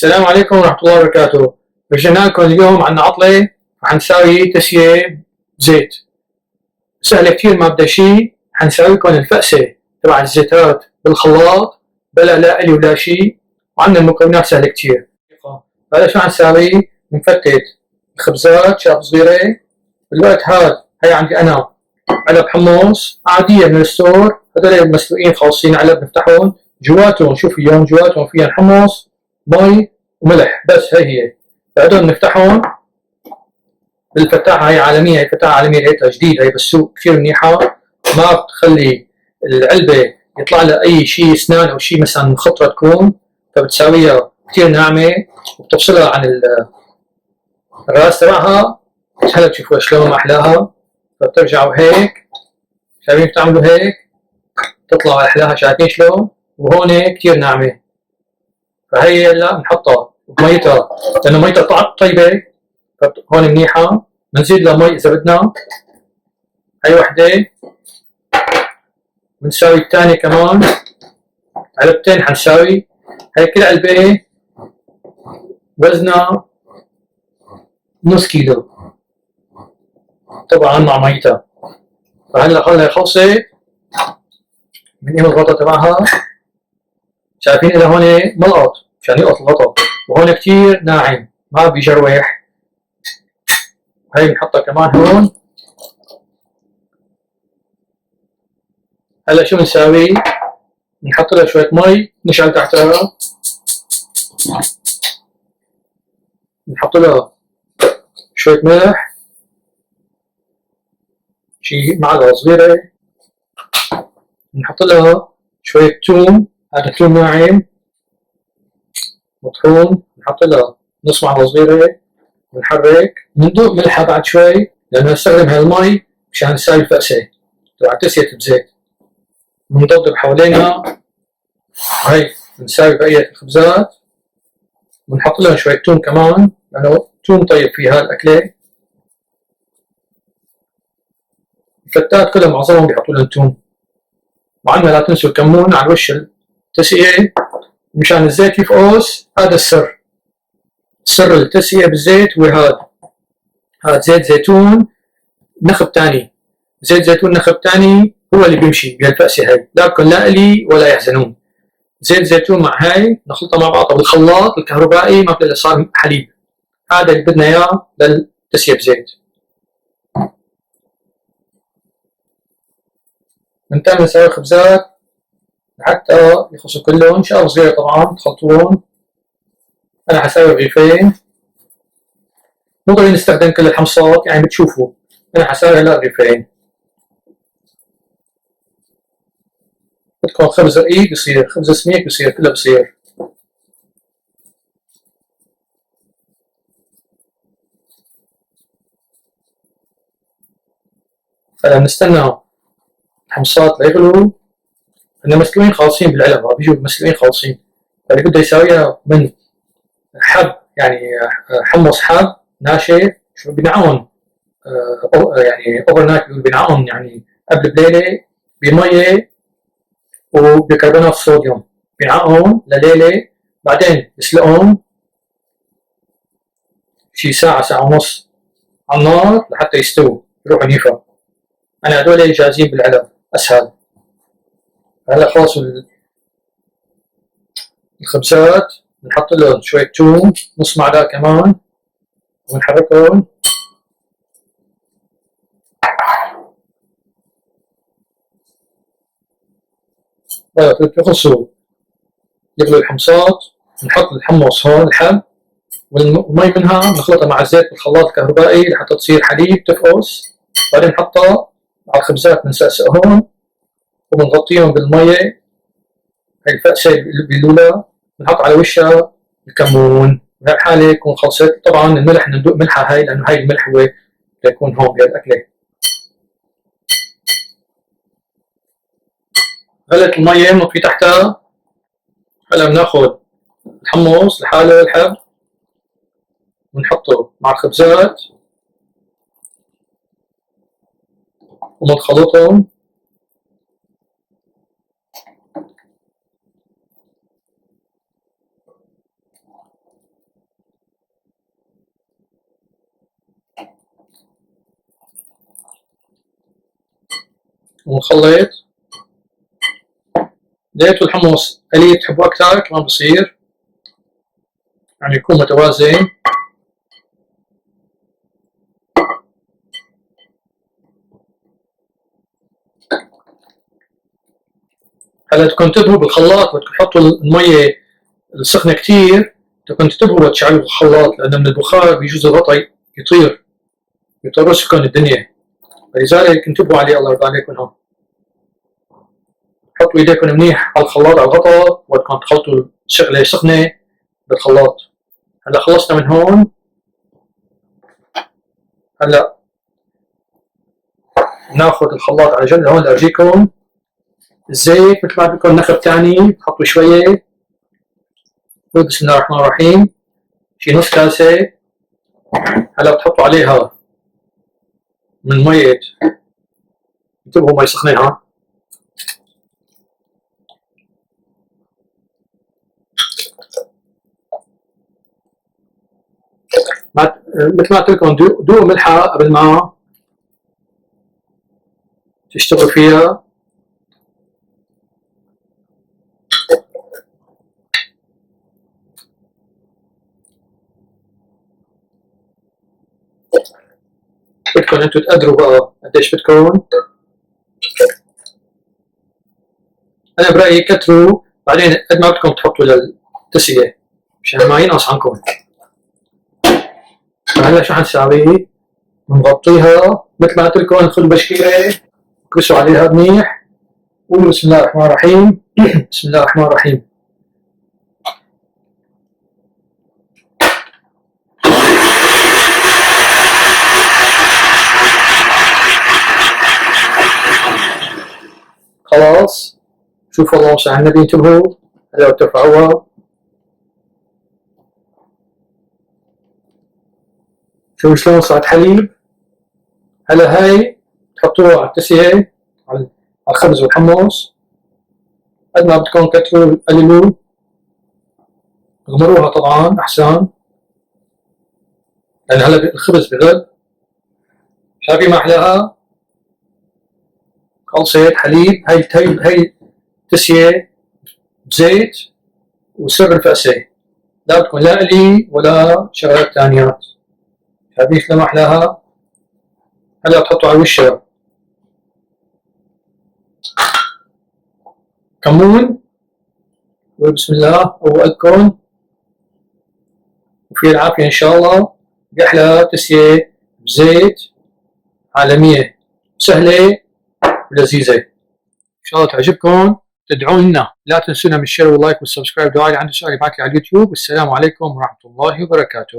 السلام عليكم ورحمة الله وبركاته. رجعنا لكم اليوم عنا عطلة حنساوي تسية زيت سهلة كتير. ما بدها شي، حنساوي لكم الفأسة تبع الزيتات بالخلاط بلا لا إلي ولا شي، وعندنا المكونات سهلة كتير. هذا شو حنساوي؟ بنفتت الخبزات شاف صغيرة. بالوقت هاي عندي أنا علب حمص عادية من الستور، هذول مسلوقين خالصين علب، بنفتحهم جواتهم شو فيهم؟ جواتهم فيهم حمص، مي وملح، بس هي هدول بنفتحهم بالفتاحة. هي عالمية، هي فتاحة عالمية لقيتها جديد، هي بالسوق كثير منيحة، ما بتخلي العلبة يطلع لها أي شيء أسنان أو شيء مثلا خطرة تكون، فبتساويها كثير ناعمة وبتفصلها عن الراس تبعها. هلا تشوفوا شلون ما أحلاها. فبترجعوا هيك، شايفين بتعملوا هيك تطلع أحلاها، شايفين شلون؟ وهون كثير ناعمة. فهي هلا بنحطها بميتها لأنه ميتها طيبة، هون منيحة. بنزيد لها مي إذا بدنا، هي وحدة. بنساوي الثانية كمان، علبتين حنساوي. هي كل علبة وزنها نص كيلو طبعا مع ميتها. فهلا خلها خلصت من الغطا تبعها، شايفين إلى هون ملقط مشان يلقط الغطا، وهون كتير ناعم ما بيجروح. هي بنحطها كمان هون. هلا شو بنساوي؟ بنحط لها شوية مي نشعل تحتها، بنحط لها شوية ملح، شي معلقة صغيرة، بنحط لها شوية توم، هذا توم ناعم مطحون، بنحط لها نص معلقة صغيرة، بنحرك، بندوق ملحها بعد شوي لأنه نستخدم هالمي مشان نساوي الفأسة تبع تسية بزيت. بنضبط حوالينها. هاي بنساوي بقية الخبزات، بنحط لها شوية توم كمان لأنه توم طيب في هالأكلة. الفتات كلها معظمهم بيحطوا لهم توم. وعندنا لا تنسوا الكمون على وش التسقية مشان الزيت يفقس. هذا السر، سر التسقية بالزيت هو هذا زيت زيتون نخب تاني. زيت زيتون نخب تاني هو اللي بيمشي بهالفأسة هاي، لكن لا إلي ولا يحزنون. زيت زيتون مع هاي نخلطها مع بعضها بالخلاط الكهربائي، ما بدها صار حليب. هذا اللي بدنا اياه للتسية بزيت. بنتم نسوي خبزات حتى يخلصوا كلهم، شغله صغيرة طبعا تخلطوهم. انا حساوي رغيفين، مو ضروري نستخدم كل الحمصات يعني بتشوفوا. انا حساوي هلا رغيفين. بدكم خبز رقيق بصير، خبز سميك بصير، كله بصير. هلا بنستنى الحمصات ليغلوا. هن مسلوقين خالصين بالعلب، بيجوا مسلوقين خالصين. فاللي بده يساويها من حب يعني حمص حب ناشف، شو بينعون يعني اوفر نايت، بينعون يعني قبل بليله بميه وبيكربونات الصوديوم، بينعقهم لليله، بعدين بسلقهم شي ساعة ساعة ونص على النار لحتى يستووا يروحوا نيفا. أنا هدول جاهزين بالعلب أسهل. هلا خلص الخبزات بنحط لهم شوية توم، نص معلقة كمان، ونحركهم. يخلصوا يغلوا الحمصات، نحط الحمص هون الحب، والمي منها نخلطها مع الزيت بالخلاط الكهربائي لحتى تصير حليب تفقس. بعدين نحطها على الخبزات بنسقسقهم وبنغطيهم بالمية. هاي الفأسة باللولة بنحط على وشها الكمون. بهالحالة يكون خلصت. طبعا الملح ندوق ملحها هاي لأنه هاي الملح هو يكون هون بهالأكلة. غلت المية بنطفي تحتها. هلا بناخذ الحمص لحاله الحب ونحطه مع الخبزات وبنخلطهم. ونخلط. زيت والحمص اللي تحبوا أكثر كمان بصير، يعني يكون متوازن. هلا بدكم تنتبهوا بالخلاط، بدكم تحطوا المية السخنة كتير، بدكم تنتبهوا وتشعلوا الخلاط، لأنه من البخار بيجوز الغطا يطير يطرسكم الدنيا، فلذلك انتبهوا عليه. الله يرضى عليكم. هون حطوا ايديكم منيح على الخلاط على الغطا، وبدكم تخلطوا الشغلة سخنة بالخلاط. هلا خلصنا من هون. هلا ناخذ الخلاط على جنب هون لأرجيكم. الزيت مثل ما بدكم نخب تاني تحطوا شوية. بسم الله الرحمن الرحيم، شي نص كاسة. هلا بتحطوا عليها من مية، انتبهوا مي سخنة. ها مثل ما قلت لكم دوقوا ملحة قبل ما تشتغلوا فيها. بدكم انتم تقدروا بقى قديش بدكم. انا برايي كتروا، بعدين قد ما بدكم تحطوا للتسوية مشان ما ينقص عنكم. فهلا شو حنساوي؟ بنغطيها مثل ما قلت لكم، ناخذ بشكيره نكبسوا عليها منيح. قولوا بسم الله الرحمن الرحيم. بسم الله الرحمن الرحيم. خلاص شوفوا، اللهم صل على النبي. انتبهوا هلا بترفعوها. شوفوا شلون صارت حليب. هلا هاي تحطوها على التسية، على الخبز والحمص. قد ما بدكم كتروا قللوا، اغمروها طبعا احسن، لان هلا الخبز بغل. شايفين ما احلاها؟ خلصت حليب. هي تسية بزيت وسر الفأسة، لا بدكم لا قلي ولا شغلات ثانيات. شايفين شلون ما احلاها؟ هلا تحطوا على وشها كمون، وبسم الله وقلكم، وفي العافية إن شاء الله. بأحلى تسية بزيت عالمية، سهلة ولذيذة. إن شاء الله تعجبكم. تدعونا، لا تنسونا من الشير واللايك والسبسكرايب. دعائي عندي سؤال يبعث لي على اليوتيوب. والسلام عليكم ورحمة الله وبركاته.